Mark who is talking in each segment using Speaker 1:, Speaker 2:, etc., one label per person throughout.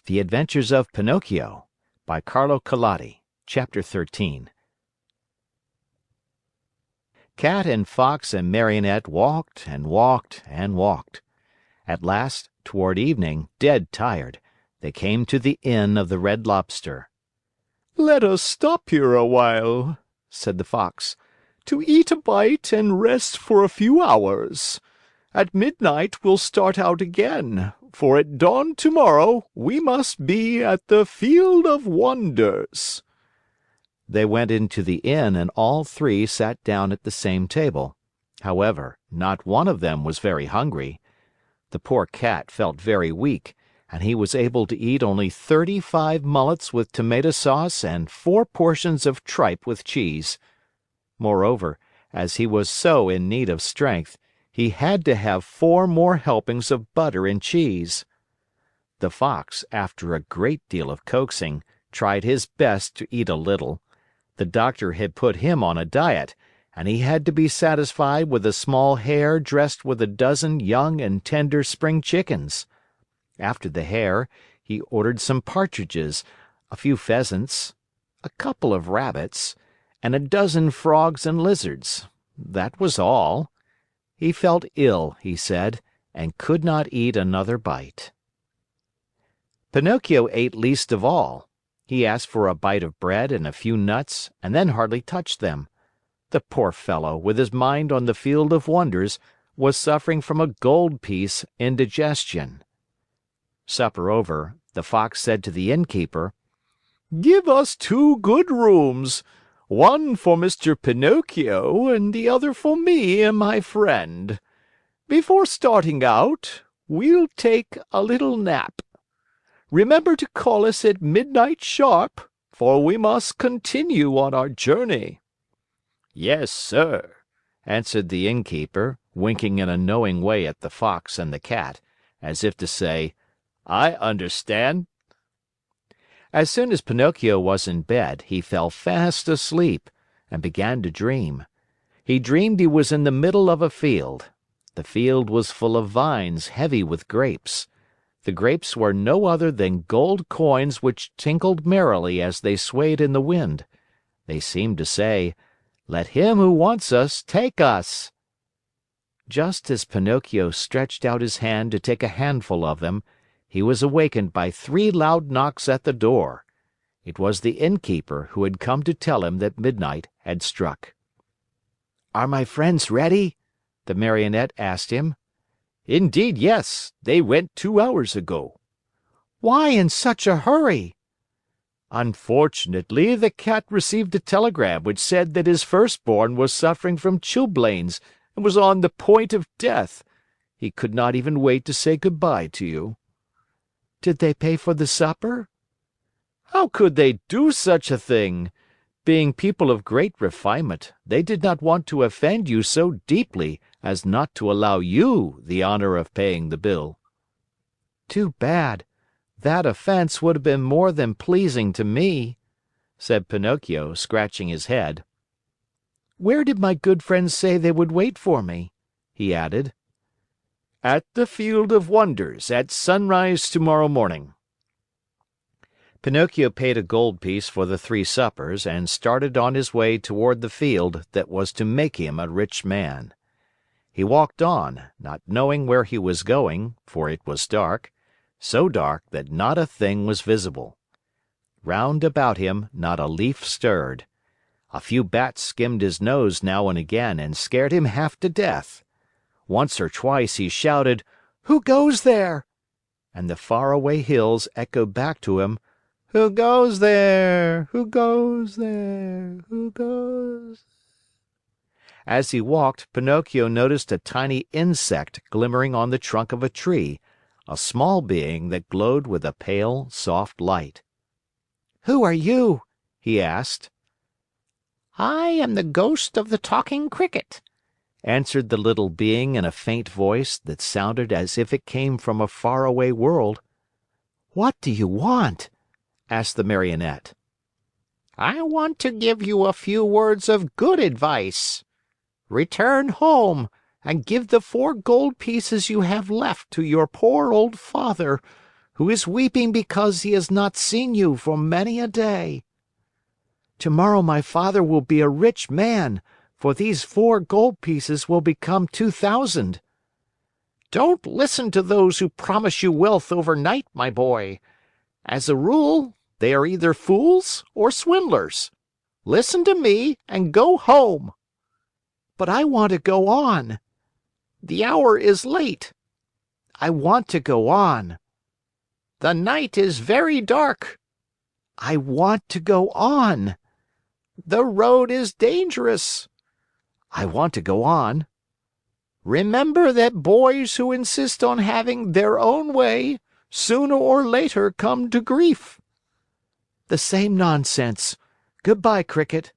Speaker 1: The Adventures of Pinocchio by Carlo Collodi. Chapter 13. Cat and Fox and Marionette walked and walked and walked. At last, toward evening, dead tired, they came to the inn of the Red Lobster.
Speaker 2: "Let us stop here a while," said the Fox, "to eat a bite and rest for a few hours. At midnight we'll start out again, for at dawn tomorrow we must be at the Field of Wonders."
Speaker 1: They went into the inn and all three sat down at the same table. However, not one of them was very hungry. The poor Cat felt very weak, and he was able to eat only 35 mullets with tomato sauce and 4 portions of tripe with cheese. Moreover, as he was so in need of strength, he had to have 4 more helpings of butter and cheese. The Fox, after a great deal of coaxing, tried his best to eat a little. The doctor had put him on a diet, and he had to be satisfied with a small hare dressed with a dozen young and tender spring chickens. After the hare, he ordered some partridges, a few pheasants, a couple of rabbits, and a dozen frogs and lizards. That was all. He felt ill, he said, and could not eat another bite. Pinocchio ate least of all. He asked for a bite of bread and a few nuts, and then hardly touched them. The poor fellow, with his mind on the Field of Wonders, was suffering from a gold piece indigestion. Supper over, the Fox said to the innkeeper,
Speaker 2: "Give us 2 good rooms, one for Mr. Pinocchio and the other for me and my friend. Before starting out, we'll take a little nap. Remember to call us at midnight sharp, for we must continue on our journey."
Speaker 1: "Yes, sir," answered the innkeeper, winking in a knowing way at the Fox and the Cat, as if to say, "I understand." As soon as Pinocchio was in bed, he fell fast asleep and began to dream. He dreamed he was in the middle of a field. The field was full of vines heavy with grapes. The grapes were no other than gold coins which tinkled merrily as they swayed in the wind. They seemed to say, "Let him who wants us take us." Just as Pinocchio stretched out his hand to take a handful of them, he was awakened by 3 loud knocks at the door. It was the innkeeper who had come to tell him that midnight had struck. "Are my friends ready?" the Marionette asked him.
Speaker 2: "Indeed, yes. They went 2 hours ago."
Speaker 1: "Why in such a hurry?"
Speaker 2: "Unfortunately, the Cat received a telegram which said that his firstborn was suffering from chilblains and was on the point of death. He could not even wait to say goodbye to you."
Speaker 1: "Did they pay for the supper?"
Speaker 2: "How could they do such a thing? Being people of great refinement, they did not want to offend you so deeply as not to allow you the honor of paying the bill."
Speaker 1: "Too bad. That offense would have been more than pleasing to me," said Pinocchio, scratching his head. "Where did my good friends say they would wait for me?" he added.
Speaker 2: "At the Field of Wonders at sunrise tomorrow morning."
Speaker 1: Pinocchio paid a gold piece for the 3 suppers and started on his way toward the field that was to make him a rich man. He walked on, not knowing where he was going, for it was dark, so dark that not a thing was visible. Round about him, not a leaf stirred. A few bats skimmed his nose now and again and scared him half to death. Once or twice he shouted, "Who goes there?" And the faraway hills echoed back to him, "Who goes there? Who goes there? Who goes?" As he walked, Pinocchio noticed a tiny insect glimmering on the trunk of a tree, a small being that glowed with a pale, soft light. "Who are you?" he asked.
Speaker 3: "I am the ghost of the talking cricket,"
Speaker 1: answered the little being in a faint voice that sounded as if it came from a faraway world. "What do you want?" asked the Marionette.
Speaker 3: "I want to give you a few words of good advice. Return home and give the 4 gold pieces you have left to your poor old father, who is weeping because he has not seen you for many a day. Tomorrow my father will be a rich man, for these 4 gold pieces will become 2,000. Don't listen to those who promise you wealth overnight, my boy. As a rule, they are either fools or swindlers. Listen to me and go home." "But I want to go on." "The hour is late." "I want to go on." "The night is very dark." "I want to go on." "The road is dangerous." "I want to go on." "Remember that boys who insist on having their own way sooner or later come to grief." "The same nonsense. Goodbye, Cricket."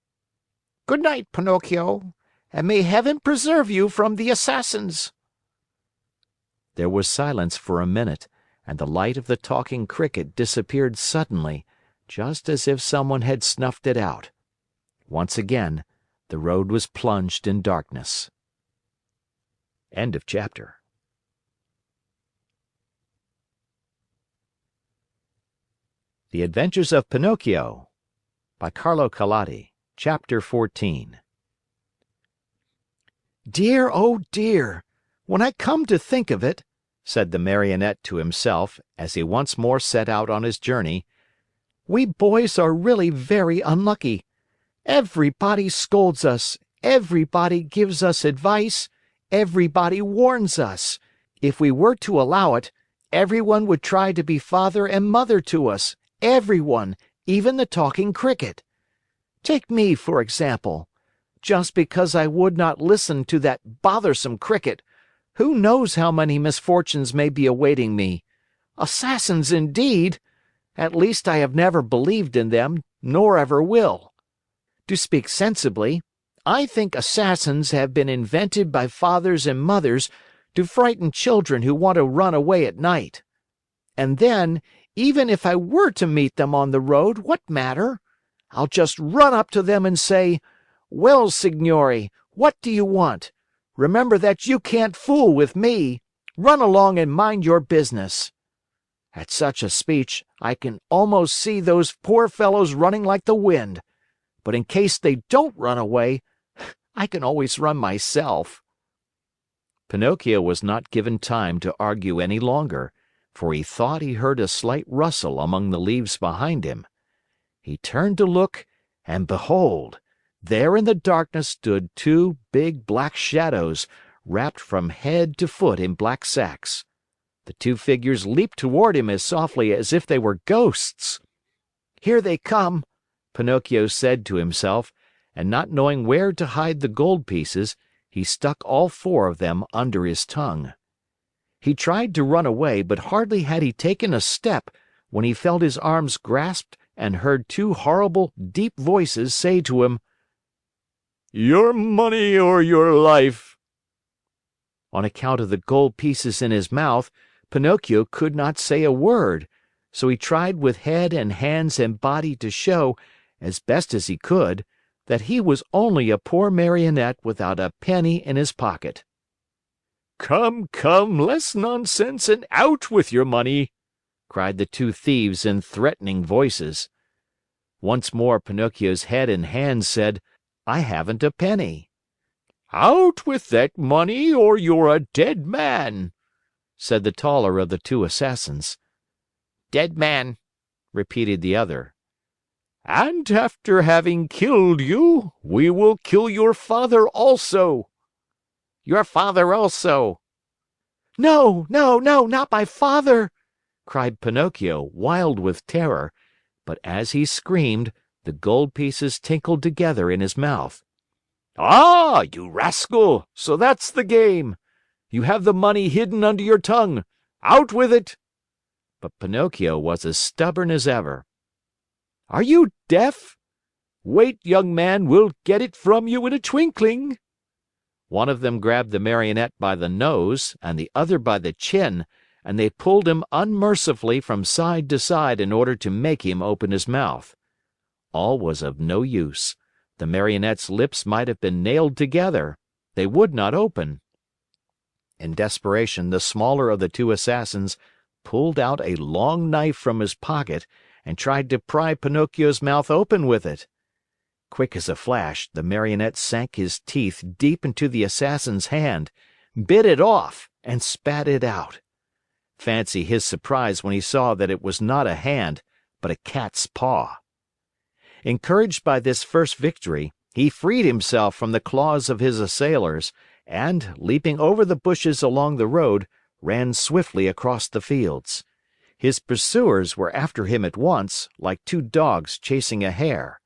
Speaker 3: "Good night, Pinocchio, and may Heaven preserve you from the assassins."
Speaker 1: There was silence for a minute, and the light of the talking Cricket disappeared suddenly, just as if someone had snuffed it out. Once again, the road was plunged in darkness. End of chapter. The Adventures of Pinocchio by Carlo Collodi. Chapter 14.
Speaker 3: "Dear, oh dear! When I come to think of it," said the Marionette to himself, as he once more set out on his journey, "we boys are really very unlucky. Everybody scolds us, everybody gives us advice, everybody warns us. If we were to allow it, everyone would try to be father and mother to us, everyone, even the talking Cricket. Take me, for example. Just because I would not listen to that bothersome Cricket, who knows how many misfortunes may be awaiting me? Assassins, indeed! At least I have never believed in them, nor ever will. To speak sensibly, I think assassins have been invented by fathers and mothers to frighten children who want to run away at night. And then, even if I were to meet them on the road, what matter? I'll just run up to them and say, 'Well, signori, what do you want? Remember that you can't fool with me. Run along and mind your business.' At such a speech, I can almost see those poor fellows running like the wind. But in case they don't run away, I can always run myself."
Speaker 1: Pinocchio was not given time to argue any longer, for he thought he heard a slight rustle among the leaves behind him. He turned to look, and behold! There in the darkness stood 2 big black shadows, wrapped from head to foot in black sacks. The 2 figures leaped toward him as softly as if they were ghosts.
Speaker 3: "Here they come,"
Speaker 1: Pinocchio said to himself, and not knowing where to hide the gold pieces, he stuck all 4 of them under his tongue. He tried to run away, but hardly had he taken a step when he felt his arms grasped and heard 2 horrible, deep voices say to him,
Speaker 2: "Your money or your life."
Speaker 1: On account of the gold pieces in his mouth, Pinocchio could not say a word, so he tried with head and hands and body to show, as best as he could, that he was only a poor Marionette without a penny in his pocket.
Speaker 2: "Come, come, less nonsense and out with your money!"
Speaker 1: cried the 2 thieves in threatening voices. Once more Pinocchio's head and hands said, "I haven't a penny."
Speaker 2: "Out with that money or you're a dead man,"
Speaker 1: said the taller of the 2 assassins.
Speaker 3: "Dead man," repeated the other.
Speaker 2: "And after having killed you, we will kill your father also."
Speaker 3: "Your father also."
Speaker 4: "No, no, no, not my father!"
Speaker 1: cried Pinocchio, wild with terror, but as he screamed, the gold pieces tinkled together in his mouth.
Speaker 2: "Ah, you rascal! So that's the game! You have the money hidden under your tongue! Out with it!"
Speaker 1: But Pinocchio was as stubborn as ever.
Speaker 2: "Are you deaf? Wait, young man, we'll get it from you in a twinkling."
Speaker 1: One of them grabbed the Marionette by the nose and the other by the chin, and they pulled him unmercifully from side to side in order to make him open his mouth. All was of no use. The Marionette's lips might have been nailed together. They would not open. In desperation, the smaller of the 2 assassins pulled out a long knife from his pocket and tried to pry Pinocchio's mouth open with it. Quick as a flash, the Marionette sank his teeth deep into the Assassin's hand, bit it off, and spat it out. Fancy his surprise when he saw that it was not a hand, but a cat's paw. Encouraged by this first victory, he freed himself from the claws of his assailers and, leaping over the bushes along the road, ran swiftly across the fields. His pursuers were after him at once, like two dogs chasing a hare.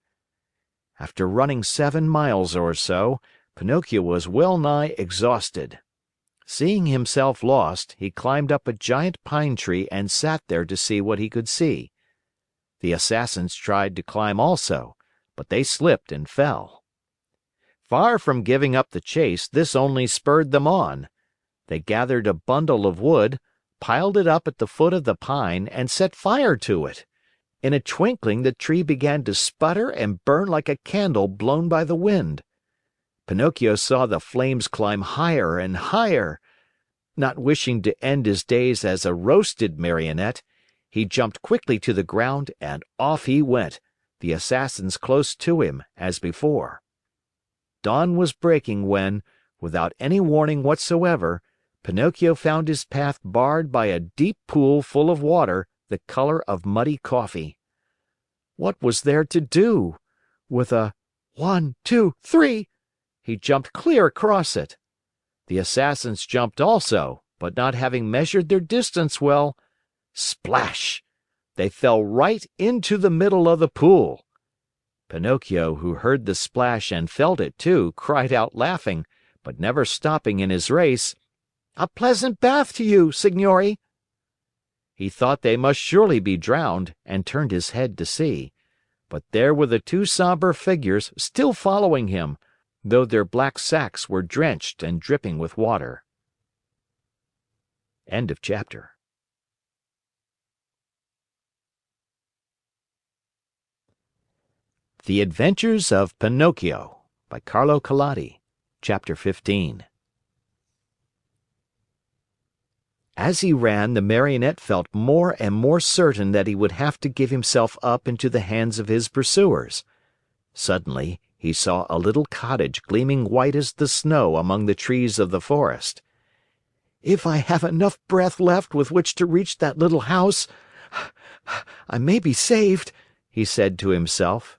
Speaker 1: After running 7 miles or so, Pinocchio was well nigh exhausted. Seeing himself lost, he climbed up a giant pine tree and sat there to see what he could see. The Assassins tried to climb also, but they slipped and fell. Far from giving up the chase, this only spurred them on. They gathered a bundle of wood, piled it up at the foot of the pine, and set fire to it. In a twinkling, the tree began to sputter and burn like a candle blown by the wind. Pinocchio saw the flames climb higher and higher. Not wishing to end his days as a roasted Marionette, he jumped quickly to the ground and off he went, the Assassins close to him, as before. Dawn was breaking when, without any warning whatsoever, Pinocchio found his path barred by a deep pool full of water the color of muddy coffee. What was there to do? With a 1, 2, 3, he jumped clear across it. The Assassins jumped also, but not having measured their distance well, splash! They fell right into the middle of the pool. Pinocchio, who heard the splash and felt it too, cried out laughing, but never stopping in his race, "A pleasant bath to you, signori!" He thought they must surely be drowned, and turned his head to see. But there were the two somber figures still following him, though their black sacks were drenched and dripping with water. End of chapter. The Adventures of Pinocchio by Carlo Collodi, Chapter 15. As he ran, the Marionette felt more and more certain that he would have to give himself up into the hands of his pursuers. Suddenly, he saw a little cottage gleaming white as the snow among the trees of the forest. "If I have enough breath left with which to reach that little house, I may be saved," he said to himself.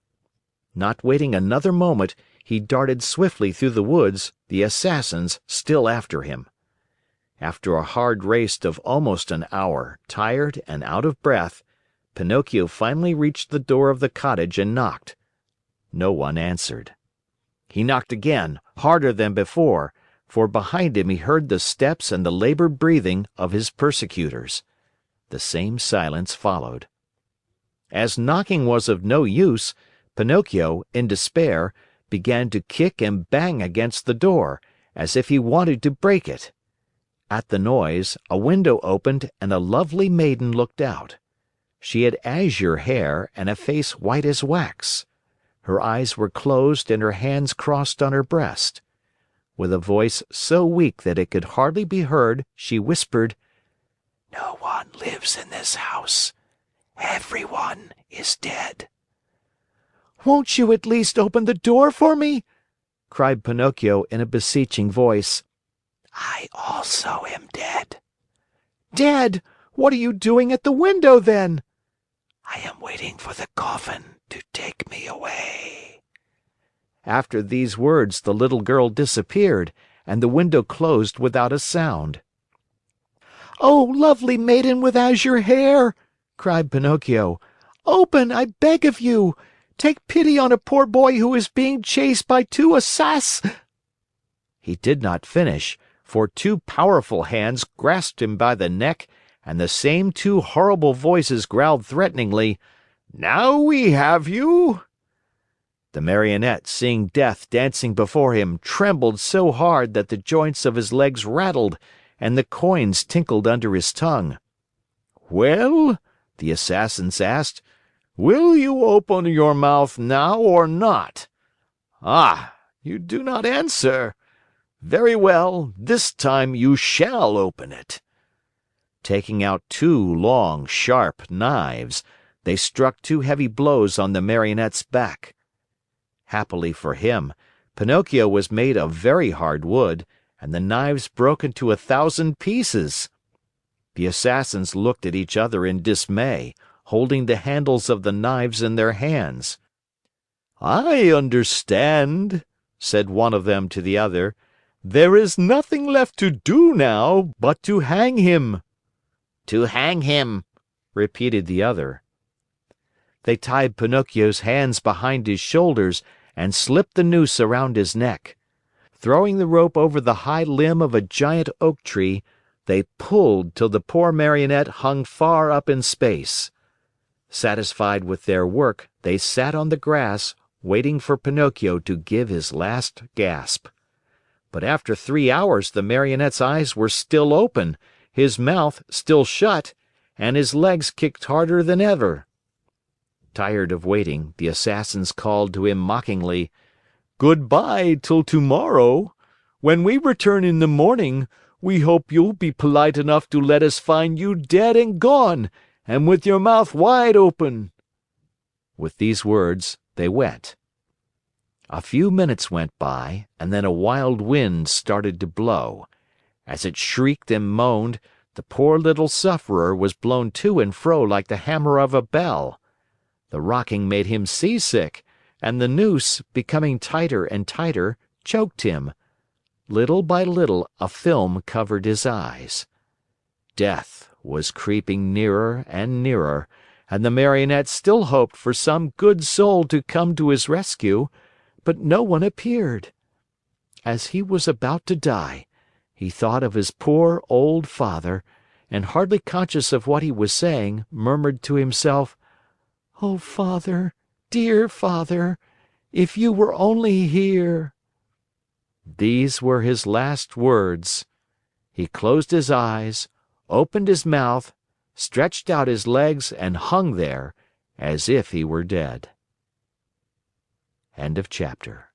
Speaker 1: Not waiting another moment, he darted swiftly through the woods, the Assassins still after him. After a hard race of almost an hour, tired and out of breath, Pinocchio finally reached the door of the cottage and knocked. No one answered. He knocked again, harder than before, for behind him he heard the steps and the labored breathing of his persecutors. The same silence followed. As knocking was of no use, Pinocchio, in despair, began to kick and bang against the door, as if he wanted to break it. At the noise, a window opened and a lovely maiden looked out. She had azure hair and a face white as wax. Her eyes were closed and her hands crossed on her breast. With a voice so weak that it could hardly be heard, she whispered, "No one lives in this house. Everyone is dead." "Won't you at least open the door for me?" cried Pinocchio in a beseeching voice. "I also am dead." "Dead? What are you doing at the window then?" "I am waiting for the coffin to take me away." After these words, the little girl disappeared, and the window closed without a sound. "Oh, lovely maiden with azure hair!" cried Pinocchio. "Open, I beg of you! Take pity on a poor boy who is being chased by two He did not finish, for two powerful hands grasped him by the neck, and the same two horrible voices growled threateningly, "Now we have you!" The Marionette, seeing death dancing before him, trembled so hard that the joints of his legs rattled and the coins tinkled under his tongue. "Well," the Assassins asked, "will you open your mouth now or not? Ah, you do not answer. Very well, this time you shall open it." Taking out two long, sharp knives, they struck two heavy blows on the Marionette's back. Happily for him, Pinocchio was made of very hard wood, and the knives broke into 1,000 pieces. The Assassins looked at each other in dismay, holding the handles of the knives in their hands.
Speaker 2: "I understand," said one of them to the other. "There is nothing left to do now but to hang him."
Speaker 1: "To hang him," repeated the other.
Speaker 3: They tied Pinocchio's hands behind his shoulders and slipped the noose around his neck. Throwing the rope over the high limb of a giant oak tree, they pulled till the poor Marionette hung far up in space. Satisfied with their work, they sat on the grass, waiting for Pinocchio to give his last gasp. But after 3 hours the Marionette's eyes were still open, his mouth still shut, and his legs kicked harder than ever. Tired of waiting, the Assassins called to him mockingly,
Speaker 2: "Goodbye till tomorrow. When we return in the morning, we hope you'll be polite enough to let us find you dead and gone, and with your mouth wide open."
Speaker 3: With these words, they went. A few minutes went by, and then a wild wind started to blow. As it shrieked and moaned, the poor little sufferer was blown to and fro like the hammer of a bell. The rocking made him seasick, and the noose, becoming tighter and tighter, choked him. Little by little a film covered his eyes. Death was creeping nearer and nearer, and the Marionette still hoped for some good soul to come to his rescue, but no one appeared. As he was about to die, he thought of his poor old father, and hardly conscious of what he was saying, murmured to himself, "Oh, Father, dear Father, if you were only here!" These were his last words. He closed his eyes, opened his mouth, stretched out his legs, and hung there as if he were dead. End of chapter.